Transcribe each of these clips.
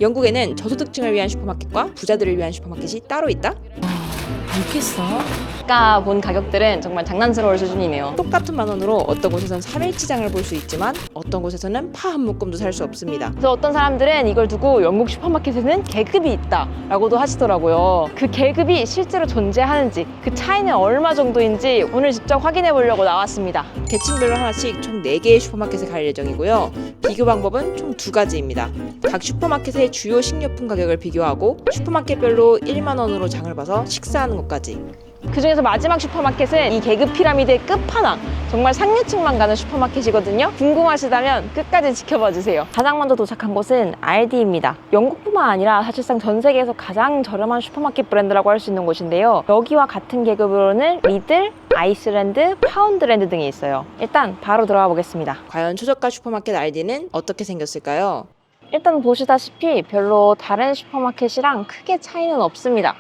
영국에는 저소득층을 위한 슈퍼마켓과 부자들을 위한 슈퍼마켓이 따로 있다? 믿겠어? 아까 본 가격들은 정말 장난스러울 수준이네요. 똑같은 만 원으로 어떤 곳에선 3일치장을 볼 수 있지만 어떤 곳에서는 파 한 묶음도 살 수 없습니다. 그래서 어떤 사람들은 이걸 두고 영국 슈퍼마켓에는 계급이 있다 라고도 하시더라고요. 그 계급이 실제로 존재하는지, 그 차이는 얼마 정도인지 오늘 직접 확인해 보려고 나왔습니다. 계층별로 하나씩 총 4개의 슈퍼마켓에 갈 예정이고요. 비교 방법은 총 2가지입니다. 각 슈퍼마켓의 주요 식료품 가격을 비교하고 슈퍼마켓별로 1만 원으로 장을 봐서 식사하는 것까지. 그 중에서 마지막 슈퍼마켓은 이 계급 피라미드의 끝판왕, 정말 상류층만 가는 슈퍼마켓이거든요. 궁금하시다면 끝까지 지켜봐 주세요. 가장 먼저 도착한 곳은 알디입니다. 영국뿐만 아니라 사실상 전 세계에서 가장 저렴한 슈퍼마켓 브랜드라고 할 수 있는 곳인데요. 여기와 같은 계급으로는 리들, 아이슬란드, 파운드랜드 등이 있어요. 일단 바로 들어가 보겠습니다. 과연 최저가 슈퍼마켓 알디는 어떻게 생겼을까요? 일단 보시다시피 별로 다른 슈퍼마켓이랑 크게 차이는 없습니다.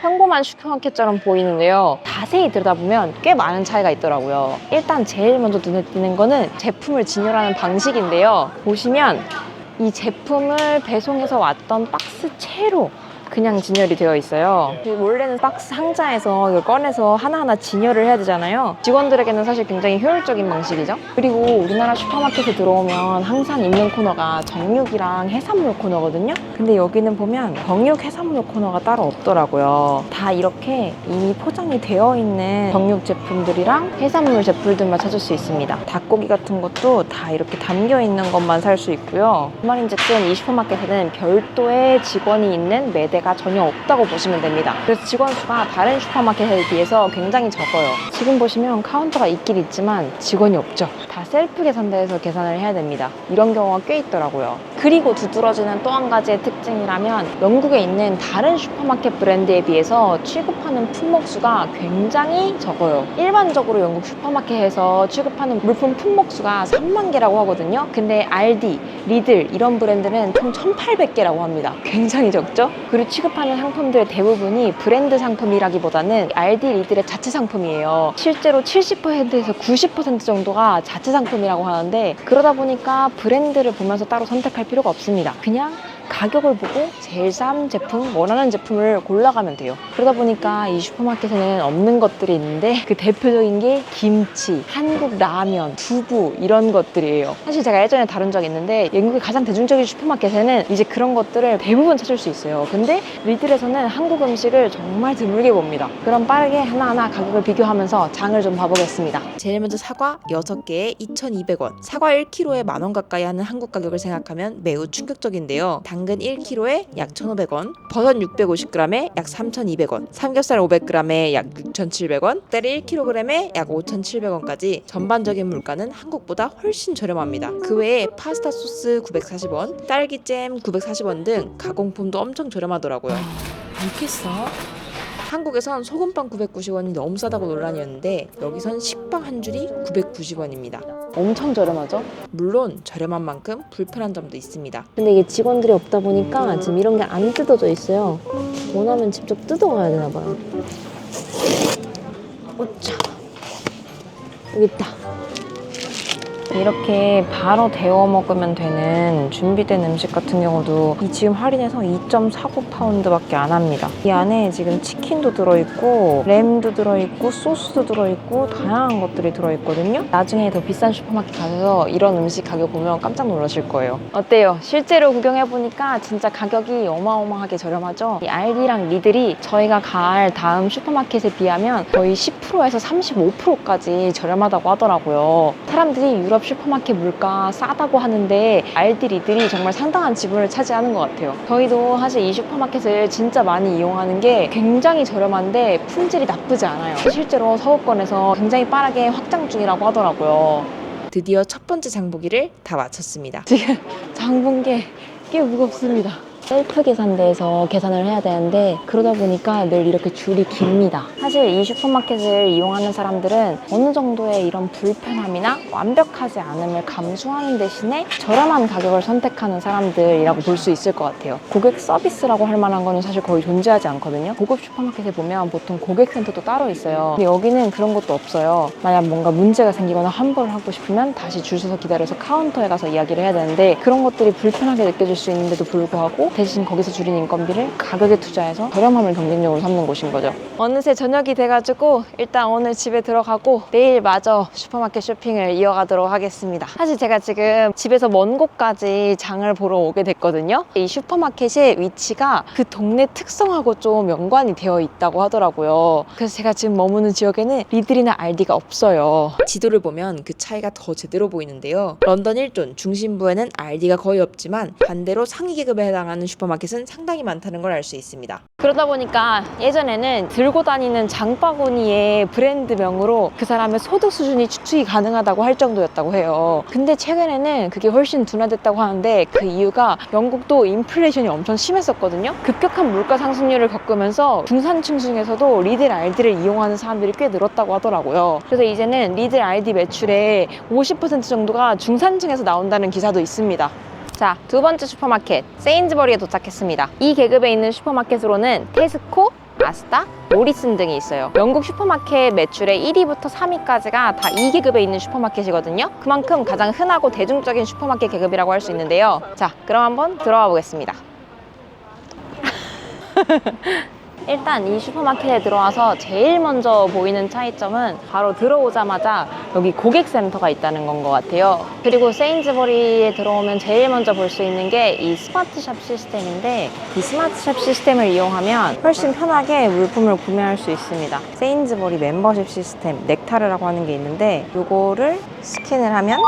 평범한 슈퍼마켓처럼 보이는데요. 자세히 들여다보면 꽤 많은 차이가 있더라고요. 일단 제일 먼저 눈에 띄는 거는 제품을 진열하는 방식인데요. 보시면 이 제품을 배송해서 왔던 박스채로 그냥 진열이 되어 있어요. 원래는 박스 상자에서 이걸 꺼내서 하나하나 진열을 해야 되잖아요. 직원들에게는 사실 굉장히 효율적인 방식이죠. 그리고 우리나라 슈퍼마켓에 들어오면 항상 있는 코너가 정육이랑 해산물 코너거든요. 근데 여기는 보면 정육 해산물 코너가 따로 없더라고요. 다 이렇게 이미 포장이 되어 있는 정육 제품들이랑 해산물 제품들만 찾을 수 있습니다. 닭고기 같은 것도 다 이렇게 담겨 있는 것만 살 수 있고요. 그 말인즉슨 이 슈퍼마켓에는 별도의 직원이 있는 매대가 전혀 없다고 보시면 됩니다. 그래서 직원 수가 다른 슈퍼마켓에 비해서 굉장히 적어요. 지금 보시면 카운터가 있긴 있지만 직원이 없죠. 다 셀프 계산대에서 계산을 해야 됩니다. 이런 경우가 꽤 있더라고요. 그리고 두드러지는 또 한 가지의 특징이라면 영국에 있는 다른 슈퍼마켓 브랜드에 비해서 취급하는 품목 수가 굉장히 적어요. 일반적으로 영국 슈퍼마켓에서 취급하는 물품 품목 수가 3만 개라고 하거든요. 근데 알디, 리들 이런 브랜드는 총 1,800개라고 합니다. 굉장히 적죠? 그리고 취급하는 상품들의 대부분이 브랜드 상품이라기보다는 알디, 리들의 자체 상품이에요. 실제로 70%에서 90% 정도가 자체 상품이라고 하는데, 그러다 보니까 브랜드를 보면서 따로 선택할 필요가 없습니다. 그냥 가격을 보고 제일 싼 제품, 원하는 제품을 골라가면 돼요. 그러다 보니까 이 슈퍼마켓에는 없는 것들이 있는데, 그 대표적인 게 김치, 한국 라면, 두부 이런 것들이에요. 사실 제가 예전에 다룬 적이 있는데 영국의 가장 대중적인 슈퍼마켓에는 이제 그런 것들을 대부분 찾을 수 있어요. 근데 리들에서는 한국 음식을 정말 드물게 봅니다. 그럼 빠르게 하나하나 가격을 비교하면서 장을 좀 봐보겠습니다. 제일 먼저 사과 6개에 2,200원. 사과 1kg에 만 원 가까이 하는 한국 가격을 생각하면 매우 충격적인데요. 당근 1kg에 약 1,500원, 버섯 650g에 약 3,200원, 삼겹살 500g에 약 6,700원, 딸이 1kg에 약 5,700원까지 전반적인 물가는 한국보다 훨씬 저렴합니다. 그 외에 파스타 소스 940원, 딸기잼 940원 등 가공품도 엄청 저렴하더라고요. 믿겠어? 한국에선 소금빵 990원이 너무 싸다고 논란이었는데 여기선 식빵 한 줄이 990원입니다. 엄청 저렴하죠? 물론 저렴한 만큼 불편한 점도 있습니다. 근데 이게 직원들이 없다 보니까 지금 이런 게 안 뜯어져 있어요. 원하면 직접 뜯어가야 되나 봐요. 오차. 여기 있다. 이렇게 바로 데워 먹으면 되는 준비된 음식 같은 경우도 이 지금 할인해서 2.49파운드밖에 안 합니다. 이 안에 지금 치킨도 들어있고 램도 들어있고 소스도 들어있고 다양한 것들이 들어있거든요. 나중에 더 비싼 슈퍼마켓 가셔서 이런 음식 가격 보면 깜짝 놀라실 거예요. 어때요? 실제로 구경해보니까 진짜 가격이 어마어마하게 저렴하죠? 이 알디랑 리들이 저희가 갈 다음 슈퍼마켓에 비하면 거의 10%에서 35%까지 저렴하다고 하더라고요. 사람들이 유럽 슈퍼마켓 물가 싸다고 하는데 알디, 리들이 정말 상당한 지분을 차지하는 것 같아요. 저희도 사실 이 슈퍼마켓을 진짜 많이 이용하는 게 굉장히 저렴한데 품질이 나쁘지 않아요. 실제로 서구권에서 굉장히 빠르게 확장 중이라고 하더라고요. 드디어 첫 번째 장보기를 다 마쳤습니다. 지금 장 본 게 꽤 무겁습니다. 셀프 계산대에서 계산을 해야 되는데 그러다 보니까 늘 이렇게 줄이 깁니다. 사실 이 슈퍼마켓을 이용하는 사람들은 어느 정도의 이런 불편함이나 완벽하지 않음을 감수하는 대신에 저렴한 가격을 선택하는 사람들이라고 볼 수 있을 것 같아요. 고객 서비스라고 할 만한 거는 사실 거의 존재하지 않거든요. 고급 슈퍼마켓에 보면 보통 고객센터도 따로 있어요. 근데 여기는 그런 것도 없어요. 만약 뭔가 문제가 생기거나 환불을 하고 싶으면 다시 줄 서서 기다려서 카운터에 가서 이야기를 해야 되는데, 그런 것들이 불편하게 느껴질 수 있는데도 불구하고 대신 거기서 줄인 인건비를 가격에 투자해서 저렴함을 경쟁력으로 삼는 곳인 거죠. 어느새 저녁이 돼가지고 일단 오늘 집에 들어가고 내일 마저 슈퍼마켓 쇼핑을 이어가도록 하겠습니다. 사실 제가 지금 집에서 먼 곳까지 장을 보러 오게 됐거든요. 이 슈퍼마켓의 위치가 그 동네 특성하고 좀 연관이 되어 있다고 하더라고요. 그래서 제가 지금 머무는 지역에는 리들이나 알디가 없어요. 지도를 보면 그 차이가 더 제대로 보이는데요. 런던 일존 중심부에는 알디가 거의 없지만 반대로 상위 계급에 해당하는 슈퍼마켓은 상당히 많다는 걸 알 수 있습니다. 그러다 보니까 예전에는 들고 다니는 장바구니의 브랜드명으로 그 사람의 소득 수준이 추측이 가능하다고 할 정도였다고 해요. 근데 최근에는 그게 훨씬 둔화됐다고 하는데, 그 이유가 영국도 인플레이션이 엄청 심했었거든요. 급격한 물가 상승률을 겪으면서 중산층 중에서도 리들 알디를 이용하는 사람들이 꽤 늘었다고 하더라고요. 그래서 이제는 리들 알디 매출의 50% 정도가 중산층에서 나온다는 기사도 있습니다. 자, 두 번째 슈퍼마켓 세인즈버리에 도착했습니다. 이 계급에 있는 슈퍼마켓으로는 테스코, 아스다, 모리슨 등이 있어요. 영국 슈퍼마켓 매출의 1위부터 3위까지가 다 이 계급에 있는 슈퍼마켓이거든요. 그만큼 가장 흔하고 대중적인 슈퍼마켓 계급이라고 할 수 있는데요. 자, 그럼 한번 들어가 보겠습니다. 일단 이 슈퍼마켓에 들어와서 제일 먼저 보이는 차이점은 바로 들어오자마자 여기 고객센터가 있다는 건 것 같아요. 그리고 세인즈버리에 들어오면 제일 먼저 볼 수 있는 게 이 스마트샵 시스템인데, 이 스마트샵 시스템을 이용하면 훨씬 편하게 물품을 구매할 수 있습니다. 세인즈버리 멤버십 시스템 넥타르라고 하는 게 있는데, 이거를 스캔을 하면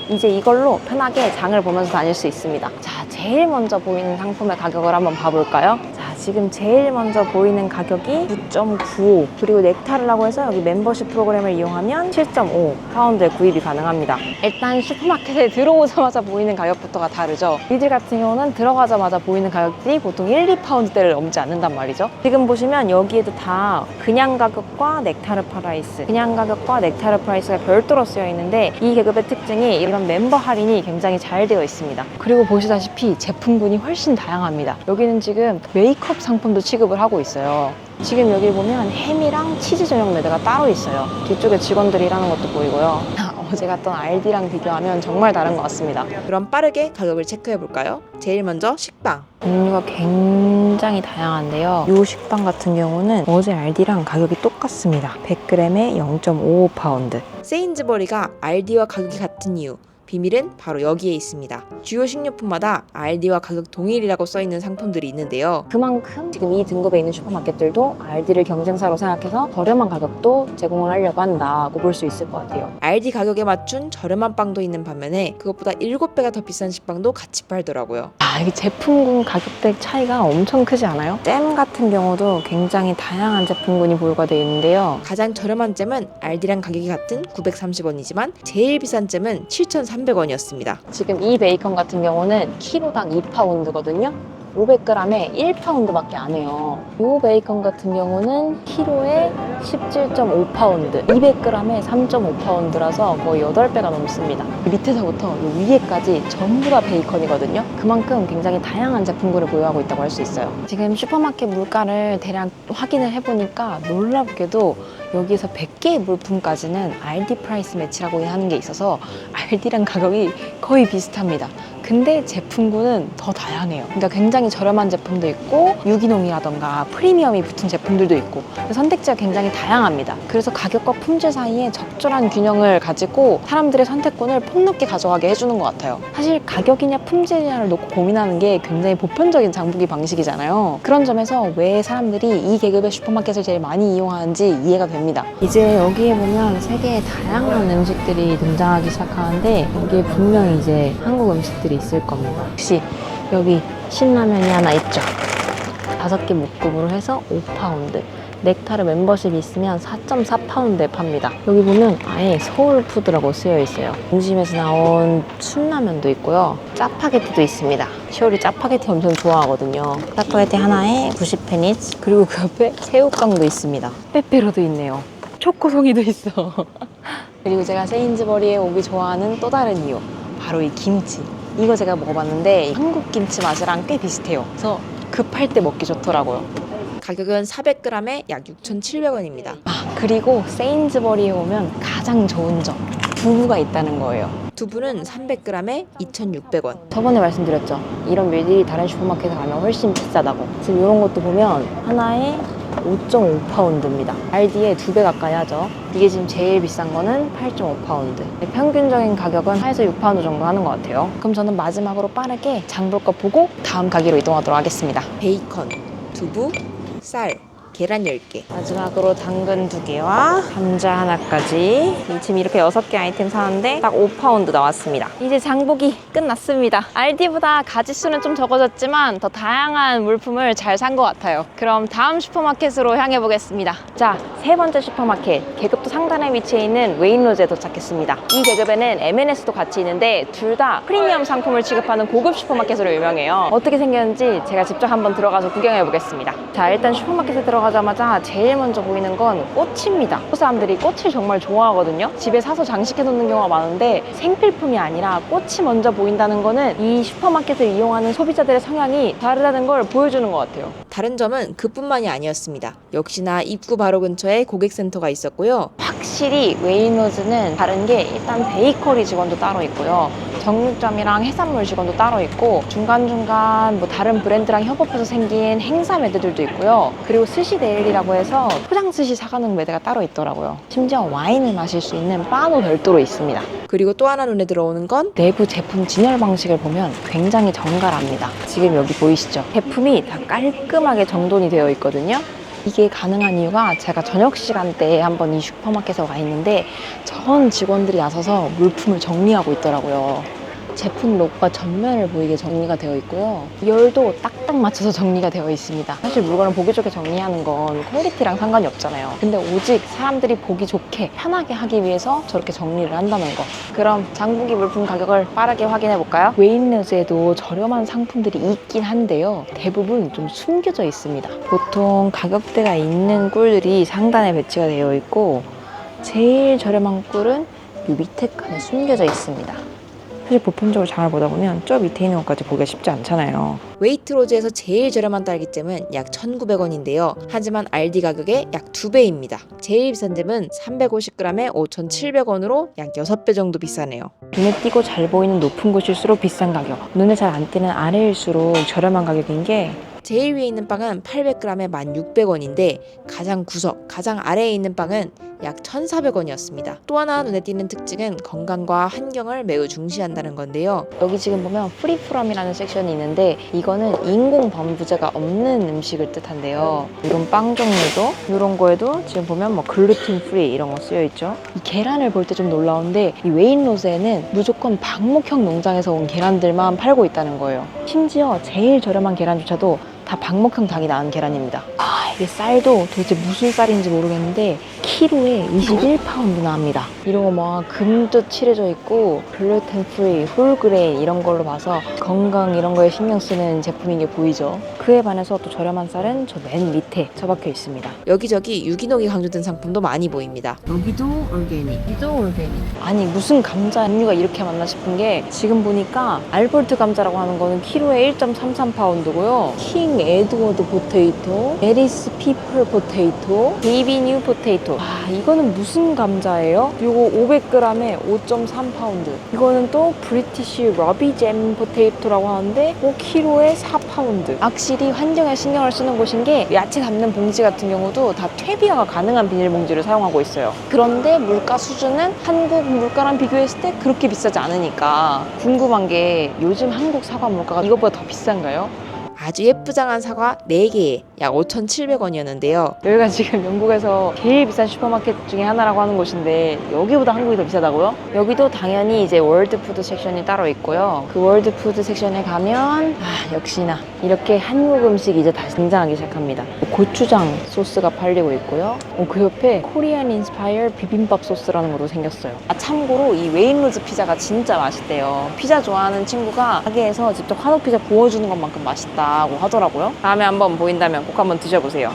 이제 이걸로 편하게 장을 보면서 다닐 수 있습니다. 자, 제일 먼저 보이는 상품의 가격을 한번 봐볼까요? 자, 지금 제일 먼저 보이는 가격이 9.95, 그리고 넥타르라고 해서 여기 멤버십 프로그램을 이용하면 7.5 파운드의 구입이 가능합니다. 일단 슈퍼마켓에 들어오자마자 보이는 가격부터가 다르죠. 리들 같은 경우는 들어가자마자 보이는 가격들이 보통 1, 2파운드대를 넘지 않는단 말이죠. 지금 보시면 여기에도 다 그냥 가격과 넥타르 프라이스, 그냥 가격과 넥타르 프라이스가 별도로 쓰여 있는데, 이 계급의 특징이 이런 멤버 할인이 굉장히 잘 되어 있습니다. 그리고 보시다시피 제품군이 훨씬 다양합니다. 여기는 지금 메이크업 상품도 취급을 하고 있어요. 지금 여기 보면 햄이랑 치즈 전용 매대가 따로 있어요. 뒤쪽에 직원들이 일하는 것도 보이고요. 어제 갔던 알디랑 비교하면 정말 다른 것 같습니다. 그럼 빠르게 가격을 체크해 볼까요? 제일 먼저 식빵. 종류가 굉장히 다양한데요. 이 식빵 같은 경우는 어제 알디랑 가격이 똑같습니다. 100g에 0.55파운드. 세인즈버리가 알디와 가격이 같은 이유, 비밀은 바로 여기에 있습니다. 주요 식료품마다 알디와 가격 동일이라고 써있는 상품들이 있는데요. 그만큼 지금 이 등급에 있는 슈퍼마켓들도 알디를 경쟁사로 생각해서 저렴한 가격도 제공을 하려고 한다고 볼 수 있을 것 같아요. 알디 가격에 맞춘 저렴한 빵도 있는 반면에 그것보다 7배가 더 비싼 식빵도 같이 팔더라고요. 이게 제품군 가격대 차이가 엄청 크지 않아요? 잼 같은 경우도 굉장히 다양한 제품군이 보유가 되어 있는데요. 가장 저렴한 잼은 알디랑 가격이 같은 930원이지만 제일 비싼 잼은 7,300원이었습니다. 지금 이 베이컨 같은 경우는 키로당 2파운드거든요. 500g에 1파운드밖에 안 해요. 이 베이컨 같은 경우는 키로에 17.5파운드, 200g에 3.5파운드라서 거의 8배가 넘습니다. 밑에서부터 위에까지 전부 다 베이컨이거든요. 그만큼 굉장히 다양한 제품군을 보유하고 있다고 할 수 있어요. 지금 슈퍼마켓 물가를 대략 확인을 해보니까 놀랍게도 여기에서 100개의 물품까지는 알디 프라이스 매치라고 하는 게 있어서 알디랑 가격이 거의 비슷합니다. 근데 제품군은 더 다양해요. 그러니까 굉장히 저렴한 제품도 있고 유기농이라던가 프리미엄이 붙은 제품들도 있고 선택지가 굉장히 다양합니다. 그래서 가격과 품질 사이에 적절한 균형을 가지고 사람들의 선택권을 폭넓게 가져가게 해주는 것 같아요. 사실 가격이냐 품질이냐를 놓고 고민하는 게 굉장히 보편적인 장보기 방식이잖아요. 그런 점에서 왜 사람들이 이 계급의 슈퍼마켓을 제일 많이 이용하는지 이해가 됩니다. 이제 여기에 보면 세계의 다양한 음식들이 등장하기 시작하는데 여기에 분명히 이제 한국 음식들이 있을 겁니다. 혹시 여기 신라면이 하나 있죠? 5개 묶음으로 해서 5파운드. 넥타르 멤버십이 있으면 4.4파운드에 팝니다. 여기 보면 아예 서울푸드라고 쓰여 있어요. 중심에서 나온 순라면도 있고요. 짜파게티도 있습니다. 시오리 짜파게티 엄청 좋아하거든요. 짜파게티 하나에 90페니츠, 그리고 그 옆에 새우깡도 있습니다. 빼빼로도 있네요. 초코송이도 있어. 그리고 제가 세인즈버리에 오기 좋아하는 또 다른 이유, 바로 이 김치. 이거 제가 먹어봤는데 한국 김치 맛이랑 꽤 비슷해요. 그래서 급할 때 먹기 좋더라고요. 가격은 400g에 약 6,700원입니다. 그리고 세인즈버리에 오면 가장 좋은 점, 두부가 있다는 거예요. 두부는 300g에 2,600원. 저번에 말씀드렸죠. 이런 밀들이 다른 슈퍼마켓에 가면 훨씬 비싸다고. 지금 이런 것도 보면 하나에 5.5파운드입니다. 알디의 2배 가까이 하죠. 이게 지금 제일 비싼 거는 8.5파운드. 평균적인 가격은 4에서 6파운드 정도 하는 것 같아요. 그럼 저는 마지막으로 빠르게 장 볼 거 보고 다음 가게로 이동하도록 하겠습니다. 베이컨, 두부, 쌀, 계란 10개. 마지막으로 당근 2개와 감자 하나까지. 지금 이렇게 6개 아이템 사는데 딱 5파운드 나왔습니다. 이제 장보기 끝났습니다. 알디보다 가짓수는 좀 적어졌지만 더 다양한 물품을 잘 산 것 같아요. 그럼 다음 슈퍼마켓으로 향해 보겠습니다. 자, 세 번째 슈퍼마켓, 계급도 상단에 위치해 있는 웨인로즈에 도착했습니다. 이 계급에는 M&S도 같이 있는데 둘 다 프리미엄 상품을 취급하는 고급 슈퍼마켓으로 유명해요. 어떻게 생겼는지 제가 직접 한번 들어가서 구경해 보겠습니다. 자, 일단 슈퍼마켓에 들어가자마자 제일 먼저 보이는 건 꽃입니다. 한국 사람들이 꽃을 정말 좋아하거든요. 집에 사서 장식해 놓는 경우가 많은데 생필품이 아니라 꽃이 먼저 보인다는 거는 이 슈퍼마켓을 이용하는 소비자들의 성향이 다르다는 걸 보여주는 것 같아요. 다른 점은 그뿐만이 아니었습니다. 역시나 입구 바로 근처에 고객센터가 있었고요. 확실히 웨인로즈는 다른 게 일단 베이커리 직원도 따로 있고요. 정육점이랑 해산물 직원도 따로 있고 중간중간 뭐 다른 브랜드랑 협업해서 생긴 행사 매대들도 있고요. 그리고 스시 데일리라고 해서 포장 스시 사가는 매대가 따로 있더라고요. 심지어 와인을 마실 수 있는 바도 별도로 있습니다. 그리고 또 하나 눈에 들어오는 건 내부 제품 진열 방식을 보면 굉장히 정갈합니다. 지금 여기 보이시죠? 제품이 다 깔끔하게 정돈이 되어 있거든요. 이게 가능한 이유가 제가 저녁 시간대에 한번 이 슈퍼마켓에 와 있는데 전 직원들이 나서서 물품을 정리하고 있더라고요. 제품 로고가 전면을 보이게 정리가 되어 있고요. 열도 딱딱 맞춰서 정리가 되어 있습니다. 사실 물건을 보기 좋게 정리하는 건 퀄리티랑 상관이 없잖아요. 근데 오직 사람들이 보기 좋게 편하게 하기 위해서 저렇게 정리를 한다는 거. 그럼 장보기 물품 가격을 빠르게 확인해 볼까요? 웨인로즈에도 저렴한 상품들이 있긴 한데요. 대부분 좀 숨겨져 있습니다. 보통 가격대가 있는 꿀들이 상단에 배치가 되어 있고 제일 저렴한 꿀은 이 밑에 칸에 숨겨져 있습니다. 사실 보편적으로 장을 보다 보면 저 밑에 있는 것까지 보기가 쉽지 않잖아요. 웨이트로즈에서 제일 저렴한 딸기잼은 약 1,900원인데요. 하지만 알디 가격의 약 2배입니다. 제일 비싼 잼은 350g에 5,700원으로 약 6배 정도 비싸네요. 눈에 띄고 잘 보이는 높은 곳일수록 비싼 가격, 눈에 잘 안 띄는 아래일수록 저렴한 가격인 게 제일 위에 있는 빵은 800g에 1,600원인데 가장 구석, 가장 아래에 있는 빵은 약 1,400원이었습니다. 또 하나 눈에 띄는 특징은 건강과 환경을 매우 중시한다는 건데요. 여기 지금 보면 프리프럼이라는 섹션이 있는데 이거는 인공 범부제가 없는 음식을 뜻한데요. 이런 빵 종류도 이런 거에도 지금 보면 뭐 글루틴 프리 이런 거 쓰여 있죠. 이 계란을 볼 때 좀 놀라운데 이 웨인로즈에는 무조건 방목형 농장에서 온 계란들만 팔고 있다는 거예요. 심지어 제일 저렴한 계란조차도 다 방목형 닭이 낳은 계란입니다. 이게 쌀도 도대체 무슨 쌀인지 모르겠는데 키로에 21파운드 나옵니다. 이런 거 막 금도 칠해져 있고 글루텐 프리, 홀그레인 이런 걸로 봐서 건강 이런 거에 신경 쓰는 제품인 게 보이죠. 그에 반해서 또 저렴한 쌀은 저 맨 밑에 처박혀 있습니다. 여기저기 유기농이 강조된 상품도 많이 보입니다. 여기도 올게닉, 여기도 올게닉. 아니 무슨 감자 종류가 이렇게 많나 싶은 게 지금 보니까 알볼트 감자라고 하는 거는 키로에 1.33파운드고요. 킹 에드워드 포테이토, 메리스 피플 포테이토, 베이비 뉴 포테이토. 이거는 무슨 감자예요? 이거 500g에 5.3파운드. 이거는 또 브리티시 러비 잼 포테이토라고 하는데 키로에 4파운드. 확실히 환경에 신경을 쓰는 곳인 게 야채 담는 봉지 같은 경우도 다 퇴비화가 가능한 비닐봉지를 사용하고 있어요. 그런데 물가 수준은 한국 물가랑 비교했을 때 그렇게 비싸지 않으니까 궁금한 게 요즘 한국 사과 물가가 이것보다 더 비싼가요? 아주 예쁘장한 사과 4개에 약 5,700원이었는데요. 여기가 지금 영국에서 제일 비싼 슈퍼마켓 중에 하나라고 하는 곳인데 여기보다 한국이 더 비싸다고요? 여기도 당연히 이제 월드푸드 섹션이 따로 있고요. 그 월드푸드 섹션에 가면 역시나 이렇게 한국 음식이 이제 다시 등장하기 시작합니다. 고추장 소스가 팔리고 있고요. 그 옆에 코리안 인스파이어 비빔밥 소스라는 것도 생겼어요. 참고로 이 웨인로즈 피자가 진짜 맛있대요. 피자 좋아하는 친구가 가게에서 직접 한우 피자 구워주는 것만큼 맛있다고 하더라고요. 다음에 한번 보인다면 꼭 한번 드셔보세요.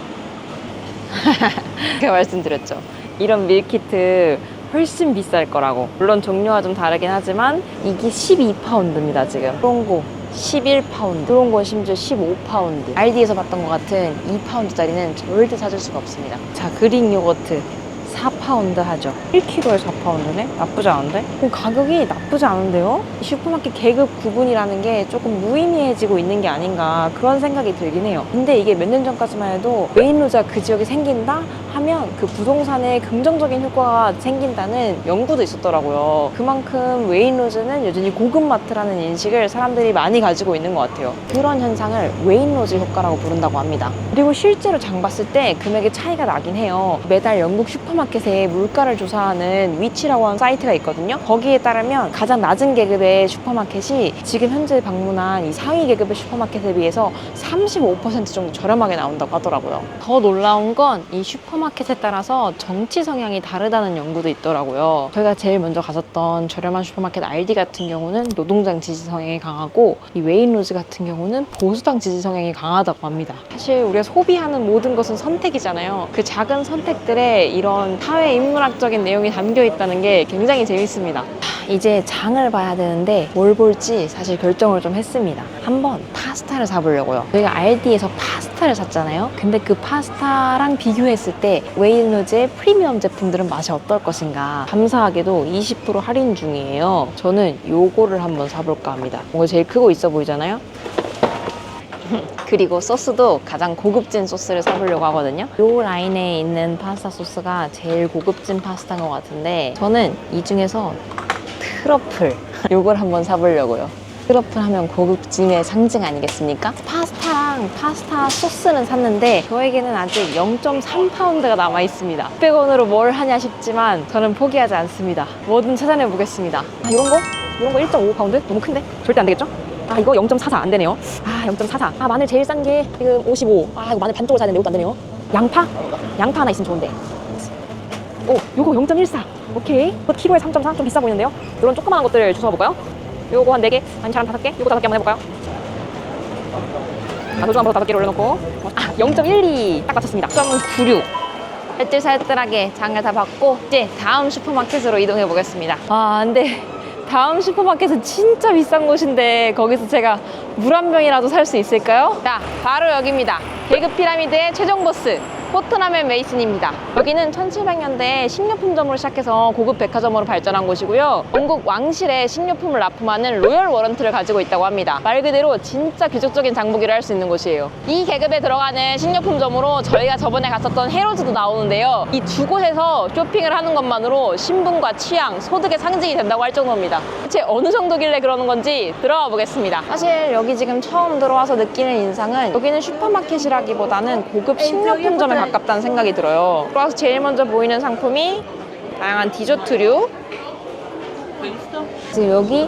제가 말씀드렸죠. 이런 밀키트 훨씬 비쌀 거라고. 물론 종류가 좀 다르긴 하지만 이게 12파운드입니다 지금. 그런 거 11파운드, 그런 건 심지어 15파운드. 알디에서 봤던 것 같은 2파운드짜리는 절대 찾을 수가 없습니다. 자, 그릭 요거트 4파운드 하죠. 1kg에 4파운드네? 나쁘지 않은데? 가격이 나쁘지 않은데요? 슈퍼마켓 계급 구분이라는 게 조금 무의미해지고 있는 게 아닌가 그런 생각이 들긴 해요. 근데 이게 몇 년 전까지만 해도 웨인로즈가 그 지역에 생긴다 하면 그 부동산에 긍정적인 효과가 생긴다는 연구도 있었더라고요. 그만큼 웨인로즈는 여전히 고급마트라는 인식을 사람들이 많이 가지고 있는 것 같아요. 그런 현상을 웨인로즈 효과라고 부른다고 합니다. 그리고 실제로 장 봤을 때 금액의 차이가 나긴 해요. 매달 영국 슈퍼마켓에 물가를 조사하는 위치라고 하는 사이트가 있거든요. 거기에 따르면 가장 낮은 계급의 슈퍼마켓이 지금 현재 방문한 이 상위 계급의 슈퍼마켓에 비해서 35% 정도 저렴하게 나온다고 하더라고요. 더 놀라운 건 이 슈퍼마켓에 따라서 정치 성향이 다르다는 연구도 있더라고요. 저희가 제일 먼저 갔었던 저렴한 슈퍼마켓 알디 같은 경우는 노동당 지지 성향이 강하고 이 웨인로즈 같은 경우는 보수당 지지 성향이 강하다고 합니다. 사실 우리가 소비하는 모든 것은 선택이잖아요. 그 작은 선택들에 이런 사회 인문학적인 내용이 담겨 있다는 게 굉장히 재밌습니다. 이제 장을 봐야 되는데 뭘 볼지 사실 결정을 좀 했습니다. 한번 파스타를 사보려고요. 저희가 알디에서 파스타를 샀잖아요. 근데 그 파스타랑 비교했을 때 웨인로즈의 프리미엄 제품들은 맛이 어떨 것인가. 감사하게도 20% 할인 중이에요. 저는 요거를 한번 사볼까 합니다. 뭔가 제일 크고 있어 보이잖아요. 그리고 소스도 가장 고급진 소스를 사보려고 하거든요. 이 라인에 있는 파스타 소스가 제일 고급진 파스타인 것 같은데 저는 이 중에서 트러플 요걸 한번 사보려고요. 트러플 하면 고급짐의 상징 아니겠습니까? 파스타랑 파스타 소스는 샀는데 저에게는 아직 0.3파운드가 남아있습니다. 600원으로 뭘 하냐 싶지만 저는 포기하지 않습니다. 뭐든 찾아내 보겠습니다. 이런 거 1.5파운드? 너무 큰데? 절대 안 되겠죠? 이거 0.44 안 되네요. 0.44. 마늘 제일 싼 게 지금 55. 이거 마늘 반쪽을 사야 되는데 이것도 안 되네요. 양파 하나 있으면 좋은데. 요거 0.14. 오케이. 이거 키로에 3.4. 좀 비싸 보이는데요? 이런 조그만한 것들 주워 볼까요? 요거 한 4개, 아니 잘 5개? 요거 5개 한번 해볼까요? 소중한 버섯 5개를 올려놓고 0.12 딱 맞췄습니다. 0.96. 살뜰살뜰하게 장을 다 봤고 이제 다음 슈퍼마켓으로 이동해 보겠습니다. 근데 다음 슈퍼마켓은 진짜 비싼 곳인데 거기서 제가 물 한 병이라도 살 수 있을까요? 자, 바로 여기입니다. 계급 피라미드의 최종 보스 포트남 앤 메이슨입니다. 여기는 1700년대에 식료품점으로 시작해서 고급 백화점으로 발전한 곳이고요. 영국 왕실의 식료품을 납품하는 로열 워런트를 가지고 있다고 합니다. 말 그대로 진짜 귀족적인 장보기를 할 수 있는 곳이에요. 이 계급에 들어가는 식료품점으로 저희가 저번에 갔었던 헤로즈도 나오는데요. 이 두 곳에서 쇼핑을 하는 것만으로 신분과 취향, 소득의 상징이 된다고 할 정도입니다. 대체 어느 정도길래 그러는 건지 들어가 보겠습니다. 사실 여기 지금 처음 들어와서 느끼는 인상은 여기는 슈퍼마켓이라기보다는 고급 식료품점에 가깝다는 생각이 들어요. 들어와서 제일 먼저 보이는 상품이 다양한 디저트류. 지금 여기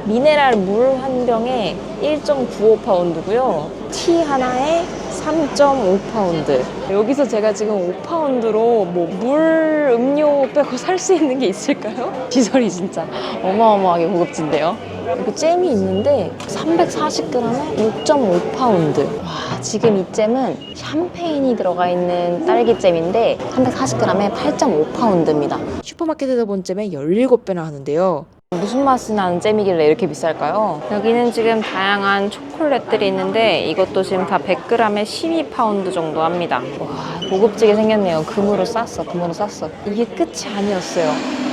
미네랄 물 한 병에 1.95파운드고요. 티 하나에 3.5파운드. 여기서 제가 지금 5파운드로 물, 음료 빼고 살 수 있는 게 있을까요? 시설이 진짜 어마어마하게 고급진데요. 여기 잼이 있는데 340g에 6.5파운드. 와, 지금 이 잼은 샴페인이 들어가 있는 딸기잼인데 340g에 8.5파운드입니다. 슈퍼마켓에서 본 잼에 17배나 하는데요. 무슨 맛이 나는 잼이길래 이렇게 비쌀까요? 여기는 지금 다양한 초콜릿들이 있는데 이것도 지금 다 100g에 12파운드 정도 합니다. 와, 고급지게 생겼네요. 금으로 쌌어. 이게 끝이 아니었어요.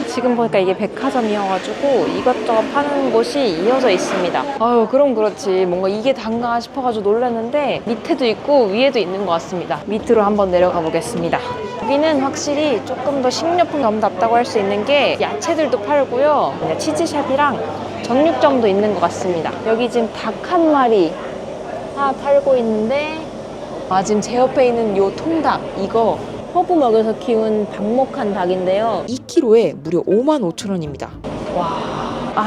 지금 보니까 이게 백화점이어가지고 이것저것 파는 곳이 이어져 있습니다. 그럼 그렇지. 뭔가 이게 단가 싶어가지고 놀랐는데 밑에도 있고 위에도 있는 것 같습니다. 밑으로 한번 내려가 보겠습니다. 여기는 확실히 조금 더 식료품 점답다고 할 수 있는 게 야채들도 팔고요. 치즈샵이랑 정육점도 있는 것 같습니다. 여기 지금 닭 한 마리 파 팔고 있는데 지금 제 옆에 있는 요 통닭 이거 허브 먹여서 키운 방목한 닭인데요. 2kg에 무려 55,000원입니다.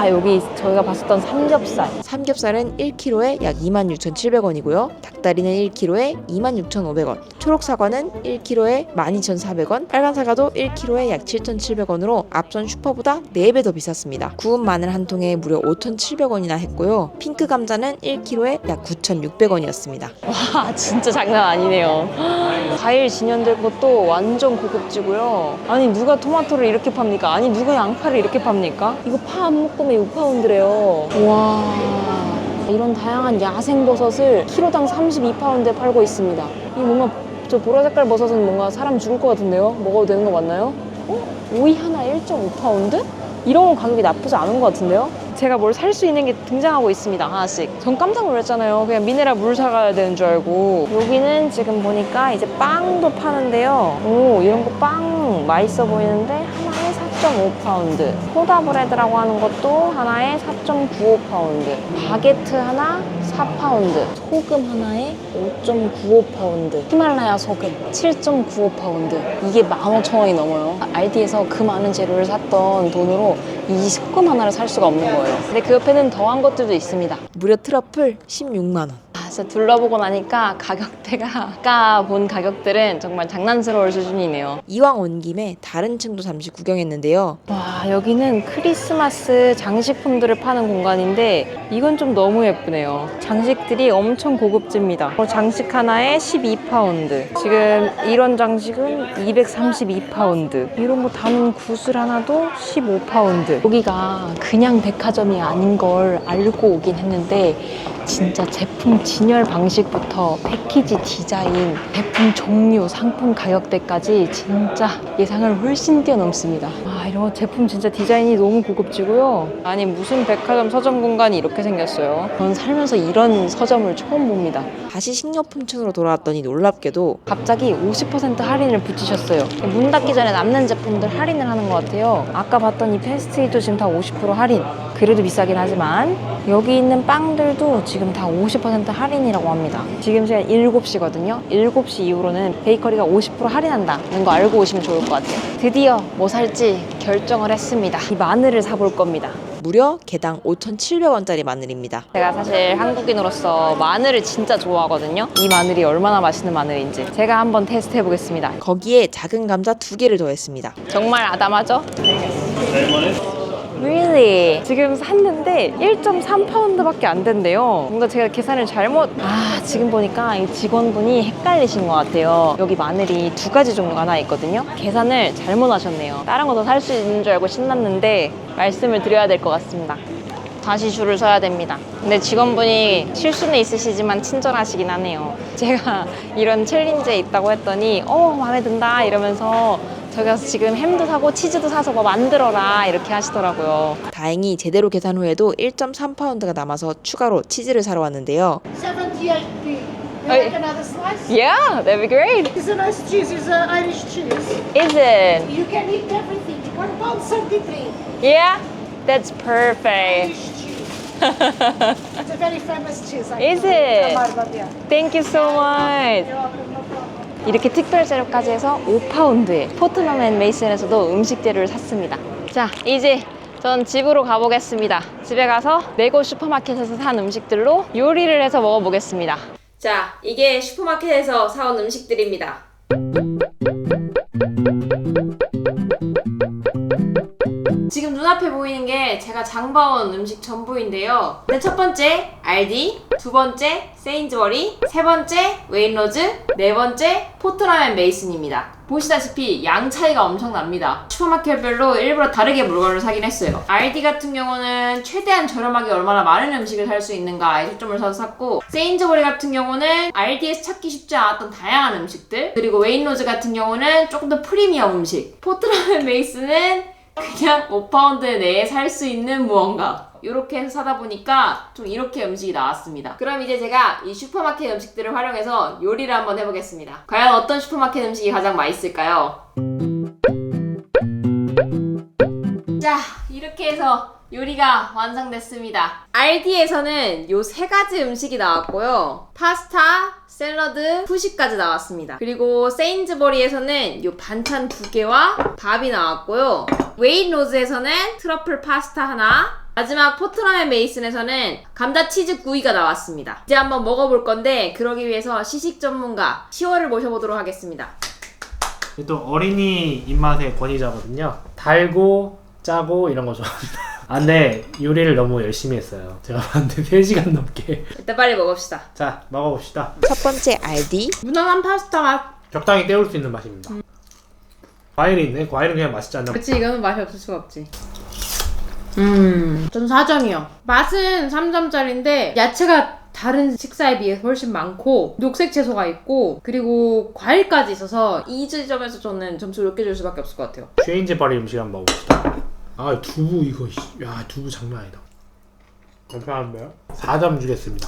여기 저희가 봤었던 삼겹살. 삼겹살은 1kg에 약 26,700원이고요. 닭다리는 1kg에 26,500원. 초록사과는 1kg에 12,400원. 빨간사과도 1kg에 약 7,700원으로 앞선 슈퍼보다 4배 더 비쌌습니다. 구운 마늘 한 통에 무려 5,700원이나 했고요. 핑크 감자는 1kg에 약 9,600원이었습니다. 와 진짜 장난 아니네요. 과일 진연될 것도 완전 고급지고요. 아니 누가 토마토를 이렇게 팝니까? 아니 누가 양파를 이렇게 팝니까? 이거 파 한 묶음에 6파운드래요. 와 이런 다양한 야생 버섯을 키로당 32파운드에 팔고 있습니다. 이 뭔가 저 보라 색깔 버섯은 뭔가 사람 죽을 것 같은데요? 먹어도 되는 거 맞나요? 오이 하나 1.5파운드? 이런 건 가격이 나쁘지 않은 것 같은데요? 제가 뭘 살 수 있는 게 등장하고 있습니다. 하나씩. 전 깜짝 놀랐잖아요. 그냥 미네랄 물 사가야 되는 줄 알고. 여기는 지금 보니까 이제 빵도 파는데요. 오 이런 거 빵 맛있어 보이는데 하나에 4.5파운드. 소다브레드라고 하는 것도 하나에 4.95파운드. 바게트 하나 4파운드. 소금 하나에 5.95파운드. 히말라야 소금 7.95파운드. 이게 15,000원이 넘어요. 알디에서 그 많은 재료를 샀던 돈으로 이 소금 하나를 살 수가 없는 거예요. 근데 그 옆에는 더한 것들도 있습니다. 무려 트러플 16만 원. 진짜 둘러보고 나니까 가격대가 아까 본 가격들은 정말 장난스러울 수준이네요. 이왕 온 김에 다른 층도 잠시 구경했는데요. 와 여기는 크리스마스 장식품들을 파는 공간인데 이건 좀 너무 예쁘네요. 장식들이 엄청 고급집니다. 장식 하나에 12파운드. 지금 이런 장식은 232파운드. 이런 거 담은 구슬 하나도 15파운드. 여기가 그냥 백화점이 아닌 걸 알고 오긴 했는데 진짜 제품 진열 방식부터 패키지 디자인, 제품 종류, 상품 가격대까지 진짜 예상을 훨씬 뛰어넘습니다. 이런 제품 진짜 디자인이 너무 고급지고요. 아니 무슨 백화점 서점 공간이 이렇게 생겼어요. 전 살면서 이런 서점을 처음 봅니다. 다시 식료품층으로 돌아왔더니 놀랍게도 갑자기 50% 할인을 붙이셨어요. 문 닫기 전에 남는 제품들 할인을 하는 것 같아요. 아까 봤던 이 페스트리도 지금 다 50% 할인. 그래도 비싸긴 하지만 여기 있는 빵들도 지금 다 50% 할인이라고 합니다. 지금 시간 7시거든요. 7시 이후로는 베이커리가 50% 할인한다는 거 알고 오시면 좋을 것 같아요. 드디어 뭐 살지 결정을 했습니다. 이 마늘을 사볼 겁니다. 무려 개당 5,700원짜리 마늘입니다. 제가 사실 한국인으로서 마늘을 진짜 좋아하거든요. 이 마늘이 얼마나 맛있는 마늘인지 제가 한번 테스트 해보겠습니다. 거기에 작은 감자 2개를 더했습니다. 정말 아담하죠? Really? 지금 샀는데 1.3파운드밖에 안 된대요. 뭔가 제가 계산을 지금 보니까 이 직원분이 헷갈리신 것 같아요. 여기 마늘이 2가지 종류가 하나 있거든요. 계산을 잘못 하셨네요. 다른 거 더 살 수 있는 줄 알고 신났는데 말씀을 드려야 될 것 같습니다. 다시 줄을 서야 됩니다. 근데 직원분이 실수는 있으시지만 친절하시긴 하네요. 제가 이런 챌린지에 있다고 했더니 마음에 든다 이러면서 저기 가서 지금 햄도 사고 치즈도 사서 뭐 만들어라 이렇게 하시더라고요. 다행히 제대로 계산 후에도 1.3파운드가 남아서 추가로 치즈를 사러 왔는데요. 78p. You like another slice? Yeah, that'd be great. It's a nice cheese. It's Irish cheese. Is it? You can eat everything. £1.73. Yeah, that's perfect. Irish cheese. It's a very famous cheese. Is it? Yeah. Thank you so much. You're welcome. No problem. 이렇게 특별 재료까지 해서 5파운드에 포트넘 앤 메이슨에서도 음식 재료를 샀습니다. 자, 이제 전 집으로 가보겠습니다. 집에 가서 네고 슈퍼마켓에서 산 음식들로 요리를 해서 먹어보겠습니다. 자, 이게 슈퍼마켓에서 사온 음식들입니다. 지금 눈앞에 보이는 게 제가 장봐온 음식 전부인데요. 첫 번째 알디, 두 번째 세인즈버리, 세 번째 웨인로즈, 네 번째 포트넘 앤 메이슨입니다. 보시다시피 양 차이가 엄청납니다. 슈퍼마켓별로 일부러 다르게 물건을 사긴 했어요. 알디 같은 경우는 최대한 저렴하게 얼마나 많은 음식을 살 수 있는가에 초점을 서서 샀고, 세인즈버리 같은 경우는 알디에서 찾기 쉽지 않았던 다양한 음식들, 그리고 웨인로즈 같은 경우는 조금 더 프리미엄 음식, 포트넘 앤 메이슨은 그냥 5파운드 내에 살 수 있는 무언가, 이렇게 해서 사다 보니까 좀 이렇게 음식이 나왔습니다. 그럼 이제 제가 이 슈퍼마켓 음식들을 활용해서 요리를 한번 해보겠습니다. 과연 어떤 슈퍼마켓 음식이 가장 맛있을까요? 자, 이렇게 해서 요리가 완성됐습니다. 알디에서는 요 세 가지 음식이 나왔고요. 파스타, 샐러드, 후식까지 나왔습니다. 그리고 세인즈버리에서는 요 반찬 2개와 밥이 나왔고요. 웨이로즈에서는 트러플 파스타 하나, 마지막 포트넘 메이슨에서는 감자 치즈 구이가 나왔습니다. 이제 한번 먹어볼 건데 그러기 위해서 시식 전문가 시월을 모셔보도록 하겠습니다. 또 어린이 입맛의 권위자거든요. 달고 짜고 이런 거 좋아합니다. 아, 근데 요리를 너무 열심히 했어요. 제가 봤는데 3시간 넘게. 일단 빨리 먹읍시다. 자, 먹어봅시다. 첫 번째 알디. 무난한 파스타 맛. 적당히 때울 수 있는 맛입니다. 과일이 있네. 과일은 그냥 맛있지 않나? 그치, 이거는 맛이 없을 수가 없지. 전 4점이요. 맛은 3점짜리인데 야채가 다른 식사에 비해 훨씬 많고 녹색 채소가 있고 그리고 과일까지 있어서 이 지점에서 저는 점수를 높게 줄 수밖에 없을 것 같아요. 쉐인즈버리 음식 한번 먹어봅시다. 아, 두부 이거 야, 두부 장난 아니다. 괜찮은데요? 4점 주겠습니다.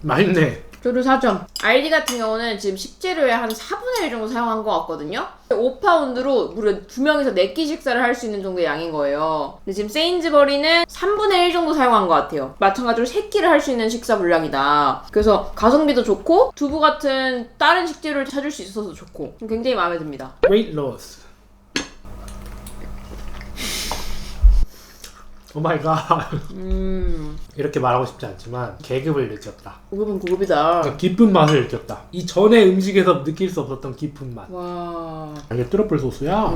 맛있네. 저도 4점. 알디 같은 경우는 지금 식재료의 한 4분의 1 정도 사용한 것 같거든요. 5파운드로 무려 2명이서 4끼 식사를 할 수 있는 정도의 양인 거예요. 근데 지금 세인즈버리는 3분의 1 정도 사용한 것 같아요. 마찬가지로 3끼를 할 수 있는 식사 분량이다. 그래서 가성비도 좋고 두부 같은 다른 식재료를 찾을 수 있어서 좋고 굉장히 마음에 듭니다. Weight loss. 오 마이 갓. 이렇게 말하고 싶지 않지만 계급을 느꼈다. 고급은 고급이다. 그러니까 깊은 맛을 느꼈다. 이 전에 음식에서 느낄 수 없었던 깊은 맛. 와, 이게 트러플 소스야?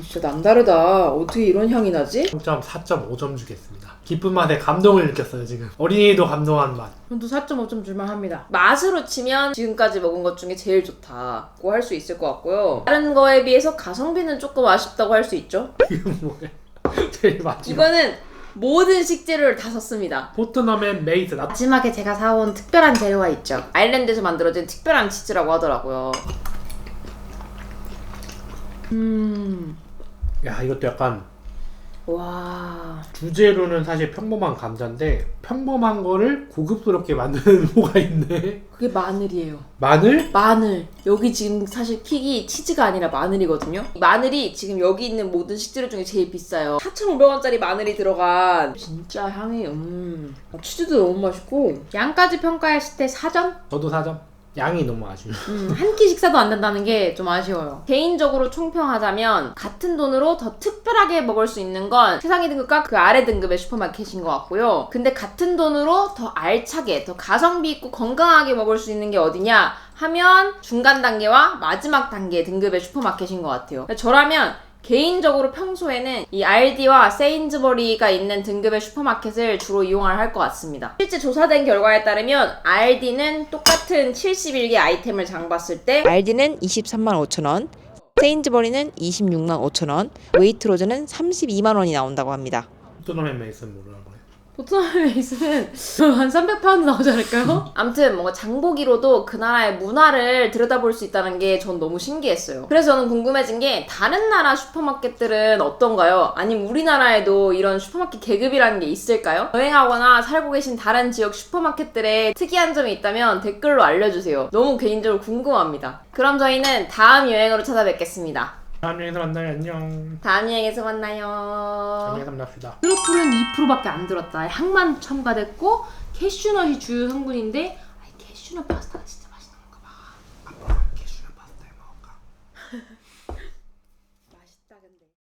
진짜 남다르다. 어떻게 이런 향이 나지? 4.5점 주겠습니다. 깊은 맛에 감동을 느꼈어요 지금. 어린이도 감동한 맛. 저도 4.5점 줄만 합니다. 맛으로 치면 지금까지 먹은 것 중에 제일 좋다고 할 수 있을 것 같고요. 다른 거에 비해서 가성비는 조금 아쉽다고 할 수 있죠. 이건 뭐야? 제일 마지막. 이거는 모든 식재료를 다 썼습니다. 포트넘의 메이드. 마지막에 제가 사온 특별한 재료가 있죠. 아일랜드에서 만들어진 특별한 치즈라고 하더라고요. 야, 이것도 약간 와, 주재료는 사실 평범한 감자인데 평범한 거를 고급스럽게 만드는 뭐가 있네. 그게 마늘이에요. 마늘? 마늘. 여기 지금 사실 킥이 치즈가 아니라 마늘이거든요. 마늘이 지금 여기 있는 모든 식재료 중에 제일 비싸요. 4,500원짜리 마늘이 들어간 진짜 향이 치즈도 너무 맛있고 양까지 평가했을 때 4점? 저도 4점. 양이 너무 아쉬워. 한 끼 식사도 안 된다는 게 좀 아쉬워요. 개인적으로 총평하자면 같은 돈으로 더 특별하게 먹을 수 있는 건 최상위 등급과 그 아래 등급의 슈퍼마켓인 것 같고요. 근데 같은 돈으로 더 알차게, 더 가성비 있고 건강하게 먹을 수 있는 게 어디냐 하면 중간 단계와 마지막 단계 등급의 슈퍼마켓인 것 같아요. 저라면 개인적으로 평소에는 이 알디와 세인즈버리가 있는 등급의 슈퍼마켓을 주로 이용을 할 것 같습니다. 실제 조사된 결과에 따르면 알디는 똑같은 71개 아이템을 장봤을 때 알디는 23만 5천 원, 세인즈버리는 26만 5천 원, 웨이트로즈는 32만 원이 나온다고 합니다. 포트넘의 메이슨 모르는 거예요. 포트넘 메이슨은 한 300파운드 나오지 않을까요? 아무튼 뭔가 장보기로도 그 나라의 문화를 들여다볼 수 있다는 게 전 너무 신기했어요. 그래서 저는 궁금해진 게 다른 나라 슈퍼마켓들은 어떤가요? 아니면 우리나라에도 이런 슈퍼마켓 계급이라는 게 있을까요? 여행하거나 살고 계신 다른 지역 슈퍼마켓들에 특이한 점이 있다면 댓글로 알려주세요. 너무 개인적으로 궁금합니다. 그럼 저희는 다음 여행으로 찾아뵙겠습니다. 다음 여행에서 만나요. 안녕. 다음 여행에서 만나요. 안녕히 만납시다. 트러플은 2%밖에 안 들었다. 향만 첨가됐고 캐슈넛이 주요 성분인데 캐슈넛 파스타가 진짜